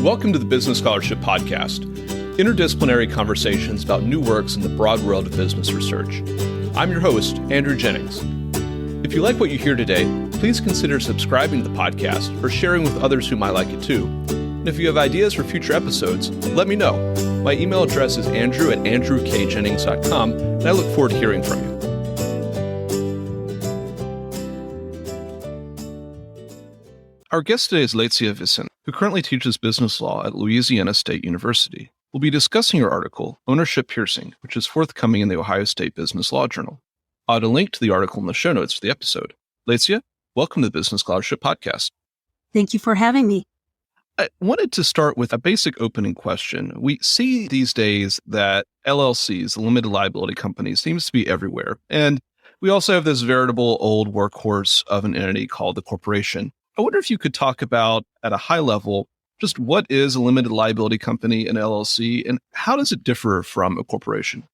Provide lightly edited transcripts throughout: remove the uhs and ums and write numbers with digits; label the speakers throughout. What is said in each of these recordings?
Speaker 1: Welcome to the Business Scholarship Podcast, interdisciplinary conversations about new works in the broad world of business research. I'm your host, Andrew Jennings. If you like what you hear today, please consider subscribing to the podcast or sharing with others who might like it too. And if you have ideas for future episodes, let me know. My email address is andrew@andrewkjennings.com, and I look forward to hearing from you. Our guest today is Lécia Vicente, who currently teaches business law at Louisiana State University. We'll be discussing her article, Ownership Piercing, which is forthcoming in the Ohio State Business Law Journal. I'll add a link to the article in the show notes for the episode. Lécia, welcome to the Business Scholarship Podcast.
Speaker 2: Thank you for having me.
Speaker 1: I wanted to start with a basic opening question. We see these days that LLCs, limited liability companies, seems to be everywhere. And we also have this veritable old workhorse of an entity called the corporation. I wonder if you could talk about, at a high level, just what is a limited liability company, an LLC, and how does it differ from a corporation?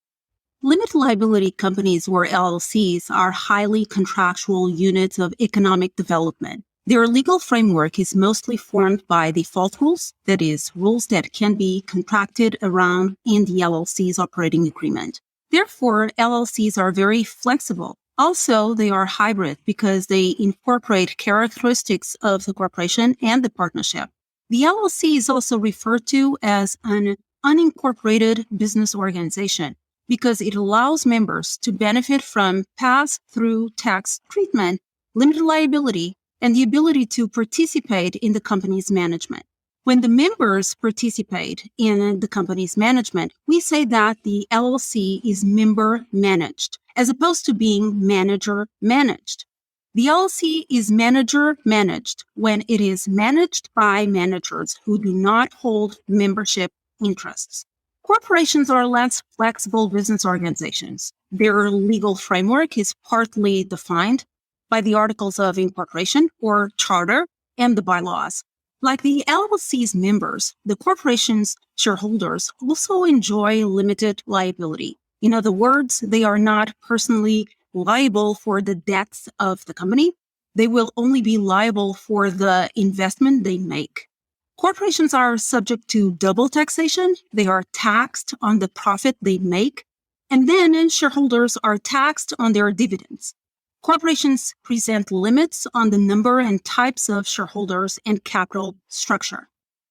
Speaker 2: Limited liability companies, or LLCs, are highly contractual units of economic development. Their legal framework is mostly formed by default rules, that is, rules that can be contracted around in the LLC's operating agreement. Therefore, LLCs are very flexible. Also, they are hybrid because they incorporate characteristics of the corporation and the partnership. The LLC is also referred to as an unincorporated business organization because it allows members to benefit from pass-through tax treatment, limited liability, and the ability to participate in the company's management. When the members participate in the company's management, we say that the LLC is member managed, as opposed to being manager managed. The LLC is manager managed when it is managed by managers who do not hold membership interests. Corporations are less flexible business organizations. Their legal framework is partly defined by the Articles of Incorporation or Charter and the bylaws. Like the LLC's members, the corporation's shareholders also enjoy limited liability. In other words, they are not personally liable for the debts of the company. They will only be liable for the investment they make. Corporations are subject to double taxation. They are taxed on the profit they make, and then shareholders are taxed on their dividends. Corporations present limits on the number and types of shareholders and capital structure.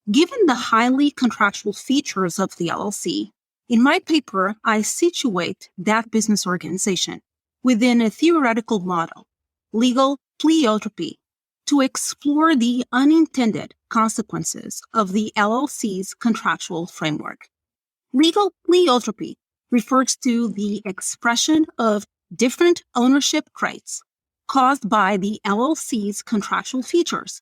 Speaker 2: Given the highly contractual features of the LLC, in my paper, I situate that business organization within a theoretical model, legal pleiotropy, to explore the unintended consequences of the LLC's contractual framework. Legal pleiotropy refers to the expression of different ownership traits caused by the LLC's contractual features.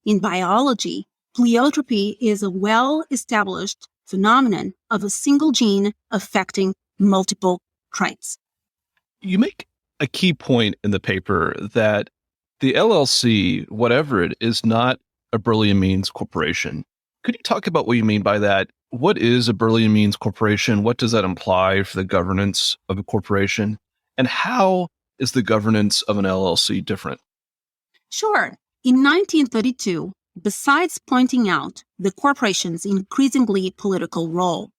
Speaker 2: In biology, pleiotropy is a well-established phenomenon of a single gene affecting multiple traits.
Speaker 1: You make a key point in the paper that the LLC, whatever it is, not a Brilliant Means corporation. Could you talk about what you mean by that? What is a Brilliant Means corporation? What does that imply for the governance of a corporation? And how is the governance of an LLC different?
Speaker 2: Sure. In 1932, besides pointing out the corporation's increasingly political role,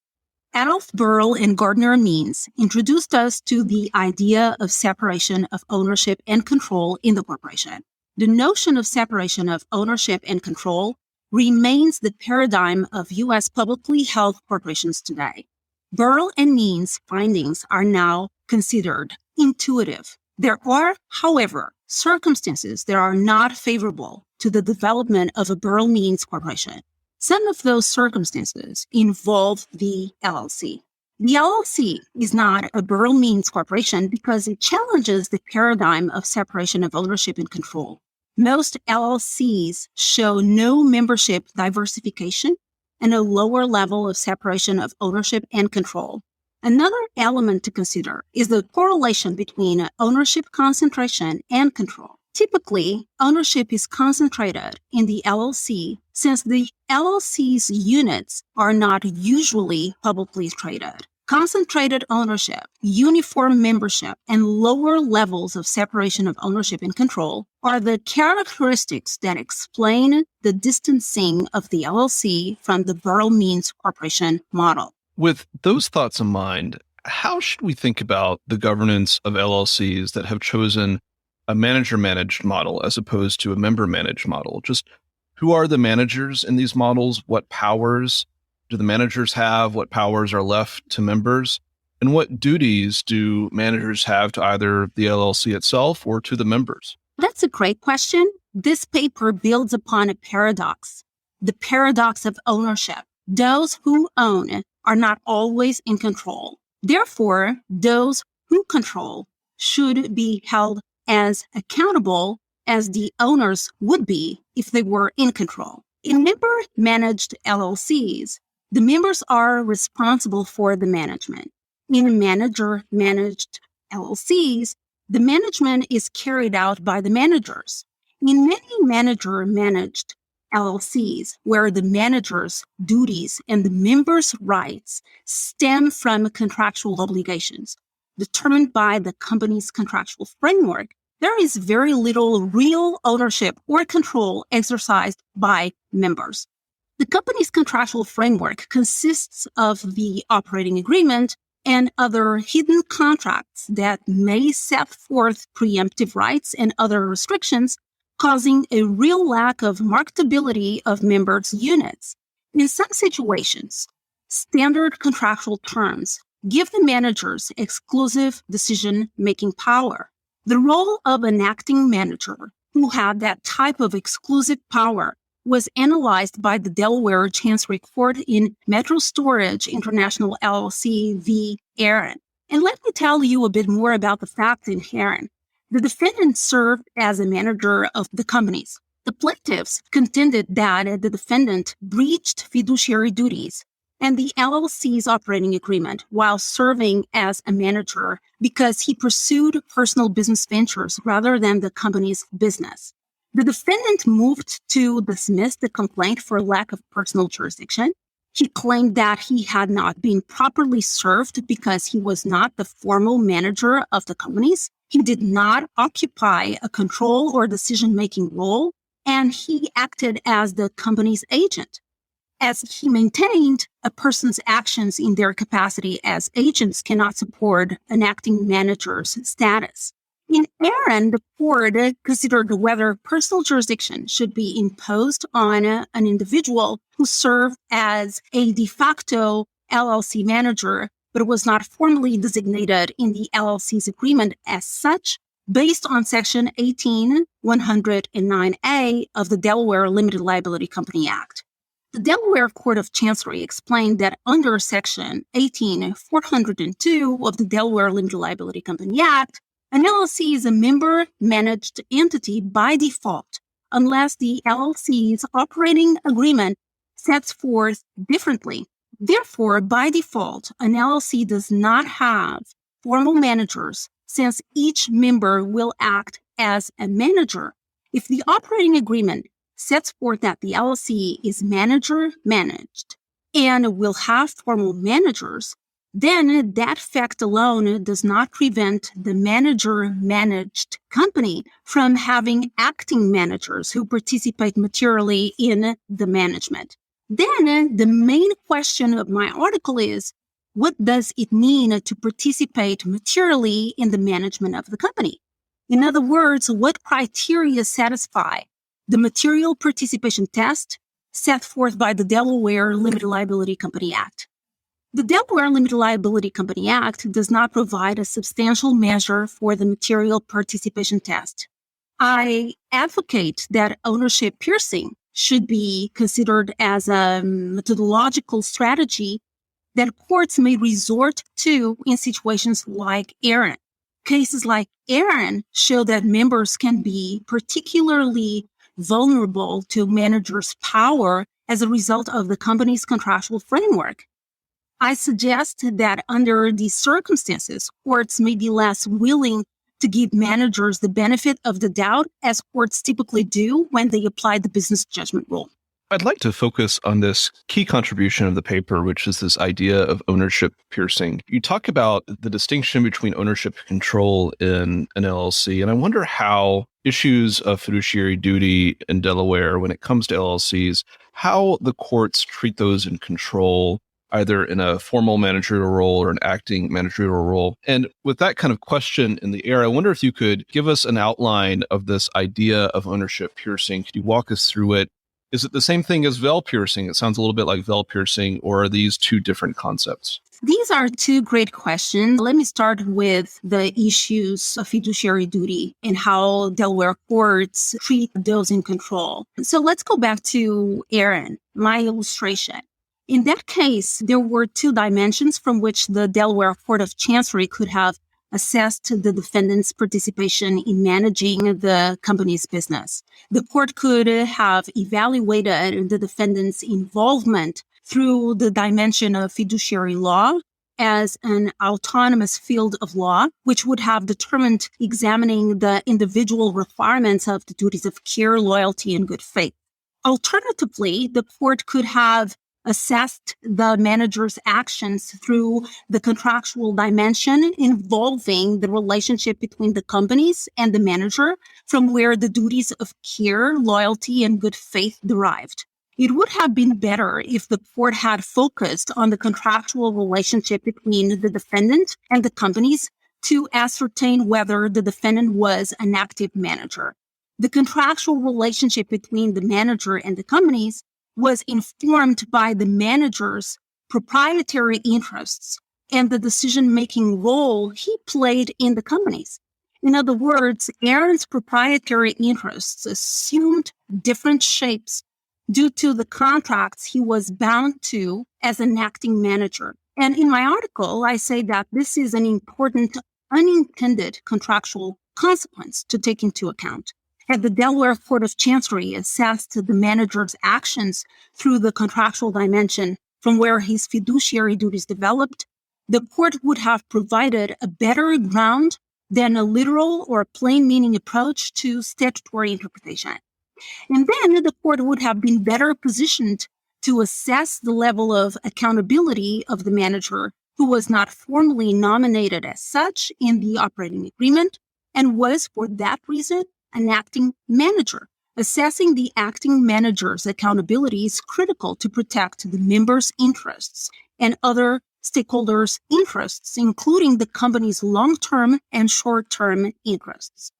Speaker 2: Adolph Burl and Gardner Means introduced us to the idea of separation of ownership and control in the corporation. The notion of separation of ownership and control remains the paradigm of U.S. publicly held corporations today. Burl and Means' findings are now considered intuitive. There are, however, circumstances that are not favorable to the development of a Burl Means corporation. Some of those circumstances involve the LLC. The LLC is not a Burl Means corporation because it challenges the paradigm of separation of ownership and control. Most LLCs show no membership diversification and a lower level of separation of ownership and control. Another element to consider is the correlation between ownership concentration and control. Typically, ownership is concentrated in the LLC since the LLC's units are not usually publicly traded. Concentrated ownership, uniform membership, and lower levels of separation of ownership and control are the characteristics that explain the distancing of the LLC from the Borough Means Corporation model.
Speaker 1: With those thoughts in mind, how should we think about the governance of LLCs that have chosen a manager-managed model as opposed to a member-managed model? Just who are the managers in these models? What powers do the managers have? What powers are left to members? And what duties do managers have to either the LLC itself or to the members?
Speaker 2: That's a great question. This paper builds upon a paradox, the paradox of ownership. Those who own are not always in control. Therefore, those who control should be held as accountable as the owners would be if they were in control. In member-managed LLCs, the members are responsible for the management. In manager-managed LLCs, the management is carried out by the managers. In many manager-managed LLCs, where the manager's duties and the members' rights stem from contractual obligations determined by the company's contractual framework, there is very little real ownership or control exercised by members. The company's contractual framework consists of the operating agreement and other hidden contracts that may set forth preemptive rights and other restrictions, causing a real lack of marketability of members' units. In some situations, standard contractual terms give the managers exclusive decision-making power. The role of an acting manager who had that type of exclusive power was analyzed by the Delaware Chancery Court in Metro Storage International LLC v. Aaron. And let me tell you a bit more about the facts in Aaron. The defendant served as a manager of the companies. The plaintiffs contended that the defendant breached fiduciary duties and the LLC's operating agreement while serving as a manager because he pursued personal business ventures rather than the company's business. The defendant moved to dismiss the complaint for lack of personal jurisdiction. He claimed that he had not been properly served because he was not the formal manager of the companies. He did not occupy a control or decision-making role, and he acted as the company's agent. As he maintained, a person's actions in their capacity as agents cannot support an acting manager's status. In Aaron, the court considered whether personal jurisdiction should be imposed on an individual who served as a de facto LLC manager, but was not formally designated in the LLC's agreement as such, based on Section 18109A of the Delaware Limited Liability Company Act. The Delaware Court of Chancery explained that under Section 18402 of the Delaware Limited Liability Company Act, an LLC is a member-managed entity by default, unless the LLC's operating agreement sets forth differently. Therefore, by default, an LLC does not have formal managers, since each member will act as a manager. If the operating agreement sets forth that the LLC is manager-managed and will have formal managers, then that fact alone does not prevent the manager-managed company from having acting managers who participate materially in the management. Then the main question of my article is, what does it mean to participate materially in the management of the company? In other words, what criteria satisfy the material participation test set forth by the Delaware Limited Liability Company Act? The Delaware Limited Liability Company Act does not provide a substantial measure for the material participation test. I advocate that ownership piercing should be considered as a methodological strategy that courts may resort to in situations like Aaron. Cases like Aaron show that members can be particularly vulnerable to managers' power as a result of the company's contractual framework. I suggest that under these circumstances, courts may be less willing to give managers the benefit of the doubt, as courts typically do when they apply the business judgment rule.
Speaker 1: I'd like to focus on this key contribution of the paper, which is this idea of ownership piercing. You talk about the distinction between ownership and control in an LLC, and I wonder how issues of fiduciary duty in Delaware, when it comes to LLCs, how the courts treat those in control, either in a formal managerial role or an acting managerial role. And with that kind of question in the air, I wonder if you could give us an outline of this idea of ownership piercing. Could you walk us through it? Is it the same thing as veil piercing? It sounds a little bit like veil piercing, or are these two different concepts?
Speaker 2: These are two great questions. Let me start with the issues of fiduciary duty and how Delaware courts treat those in control. So let's go back to Aaron, my illustration. In that case, there were two dimensions from which the Delaware Court of Chancery could have assessed the defendant's participation in managing the company's business. The court could have evaluated the defendant's involvement through the dimension of fiduciary law as an autonomous field of law, which would have determined examining the individual requirements of the duties of care, loyalty, and good faith. Alternatively, the court could have assessed the manager's actions through the contractual dimension involving the relationship between the companies and the manager, from where the duties of care, loyalty, and good faith derived. It would have been better if the court had focused on the contractual relationship between the defendant and the companies to ascertain whether the defendant was an active manager. The contractual relationship between the manager and the companies was informed by the manager's proprietary interests and the decision-making role he played in the companies. In other words, Aaron's proprietary interests assumed different shapes due to the contracts he was bound to as an acting manager. And in my article, I say that this is an important unintended contractual consequence to take into account. Had the Delaware Court of Chancery assessed the manager's actions through the contractual dimension from where his fiduciary duties developed, the court would have provided a better ground than a literal or plain meaning approach to statutory interpretation. And then the court would have been better positioned to assess the level of accountability of the manager, who was not formally nominated as such in the operating agreement and was, for that reason, an acting manager. Assessing the acting manager's accountability is critical to protect the members' interests and other stakeholders' interests, including the company's long-term and short-term interests.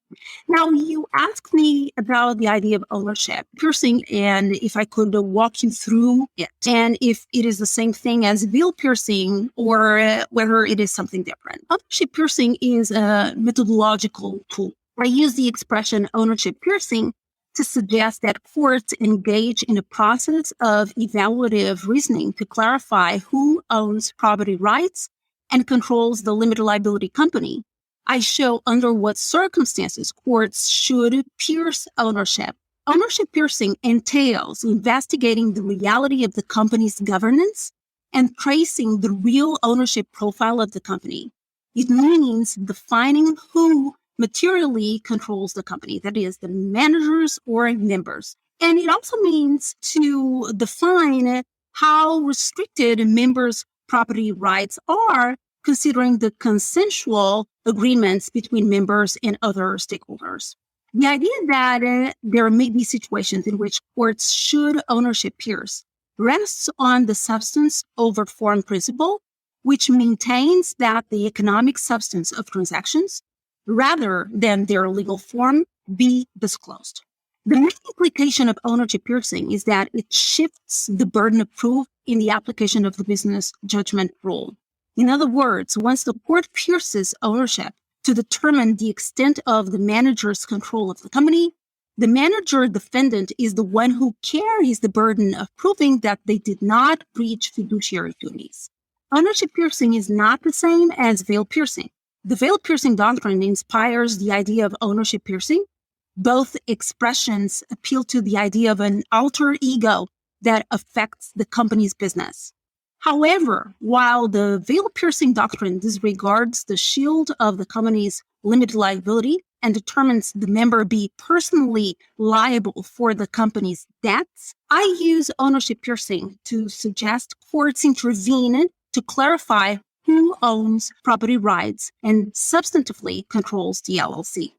Speaker 2: Now, you asked me about the idea of ownership piercing and if I could walk you through it and if it is the same thing as veil piercing or whether it is something different. Ownership piercing is a methodological tool. I use the expression ownership piercing to suggest that courts engage in a process of evaluative reasoning to clarify who owns property rights and controls the limited liability company. I show under what circumstances courts should pierce ownership. Ownership piercing entails investigating the reality of the company's governance and tracing the real ownership profile of the company. It means defining who materially controls the company, that is, the managers or members. And it also means to define how restricted members' property rights are, considering the consensual agreements between members and other stakeholders. The idea that there may be situations in which courts should ownership pierce rests on the substance over form principle, which maintains that the economic substance of transactions rather than their legal form, be disclosed. The main implication of ownership piercing is that it shifts the burden of proof in the application of the business judgment rule. In other words, once the court pierces ownership to determine the extent of the manager's control of the company, the manager defendant is the one who carries the burden of proving that they did not breach fiduciary duties. Ownership piercing is not the same as veil piercing. The veil piercing doctrine inspires the idea of ownership piercing. Both expressions appeal to the idea of an alter ego that affects the company's business. However, while the veil piercing doctrine disregards the shield of the company's limited liability and determines the member be personally liable for the company's debts, I use ownership piercing to suggest courts intervene to clarify who owns property rights and substantively controls the LLC.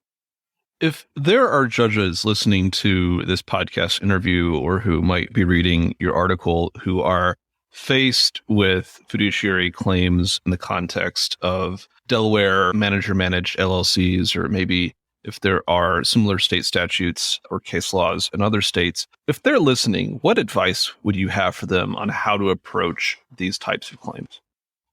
Speaker 1: If there are judges listening to this podcast interview or who might be reading your article who are faced with fiduciary claims in the context of Delaware manager-managed LLCs, or maybe if there are similar state statutes or case laws in other states, if they're listening, what advice would you have for them on how to approach these types of claims?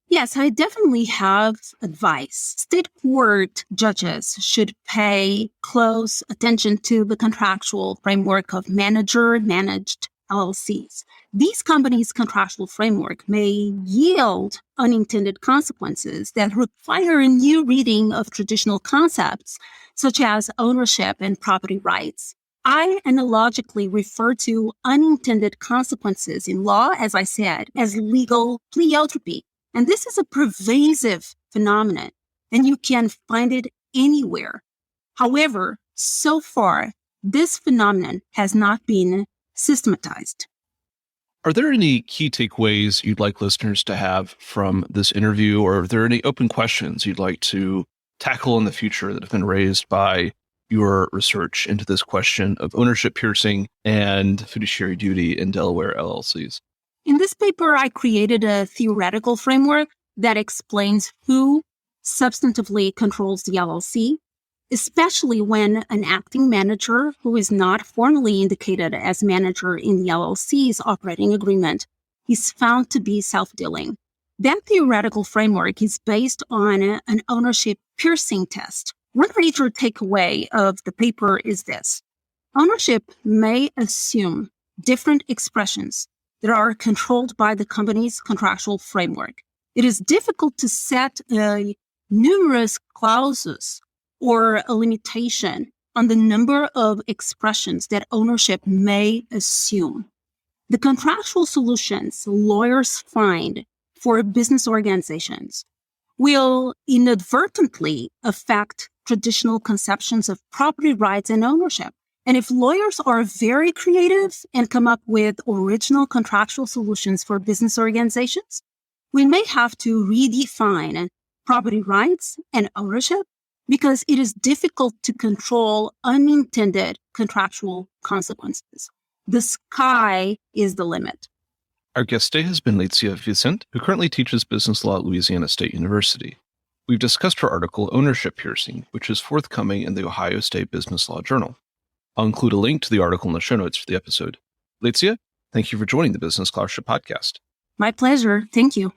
Speaker 2: Yes, I definitely have advice. State court judges should pay close attention to the contractual framework of manager-managed LLCs. These companies' contractual framework may yield unintended consequences that require a new reading of traditional concepts, such as ownership and property rights. I analogically refer to unintended consequences in law, as I said, as legal pleiotropy. And this is a pervasive phenomenon, and you can find it anywhere. However, so far, this phenomenon has not been systematized.
Speaker 1: Are there any key takeaways you'd like listeners to have from this interview, or are there any open questions you'd like to tackle in the future that have been raised by your research into this question of ownership piercing and fiduciary duty in Delaware LLCs?
Speaker 2: In this paper, I created a theoretical framework that explains who substantively controls the LLC, especially when an acting manager who is not formally indicated as manager in the LLC's operating agreement is found to be self-dealing. That theoretical framework is based on an ownership piercing test. One major takeaway of the paper is this: ownership may assume different expressions that are controlled by the company's contractual framework. It is difficult to set numerous clauses or a limitation on the number of expressions that ownership may assume. The contractual solutions lawyers find for business organizations will inadvertently affect traditional conceptions of property rights and ownership. And if lawyers are very creative and come up with original contractual solutions for business organizations, we may have to redefine property rights and ownership because it is difficult to control unintended contractual consequences. The sky is the limit.
Speaker 1: Our guest today has been Lécia Vicente, who currently teaches business law at Louisiana State University. We've discussed her article, Ownership Piercing, which is forthcoming in the Ohio State Business Law Journal. I'll include a link to the article in the show notes for the episode. Lécia, thank you for joining the Business Scholarship Podcast.
Speaker 2: My pleasure. Thank you.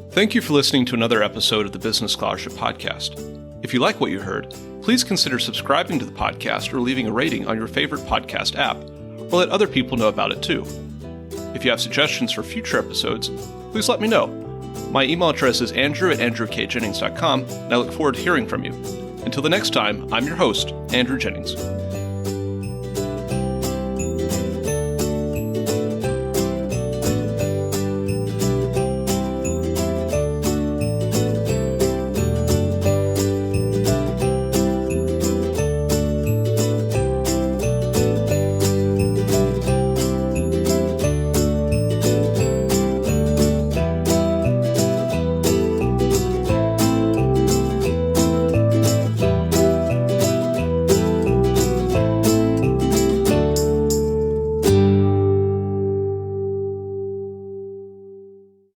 Speaker 1: Thank you for listening to another episode of the Business Scholarship Podcast. If you like what you heard, please consider subscribing to the podcast or leaving a rating on your favorite podcast app, or let other people know about it too. If you have suggestions for future episodes, please let me know. My email address is andrew@andrewkjennings.com, and I look forward to hearing from you. Until the next time, I'm your host, Andrew Jennings.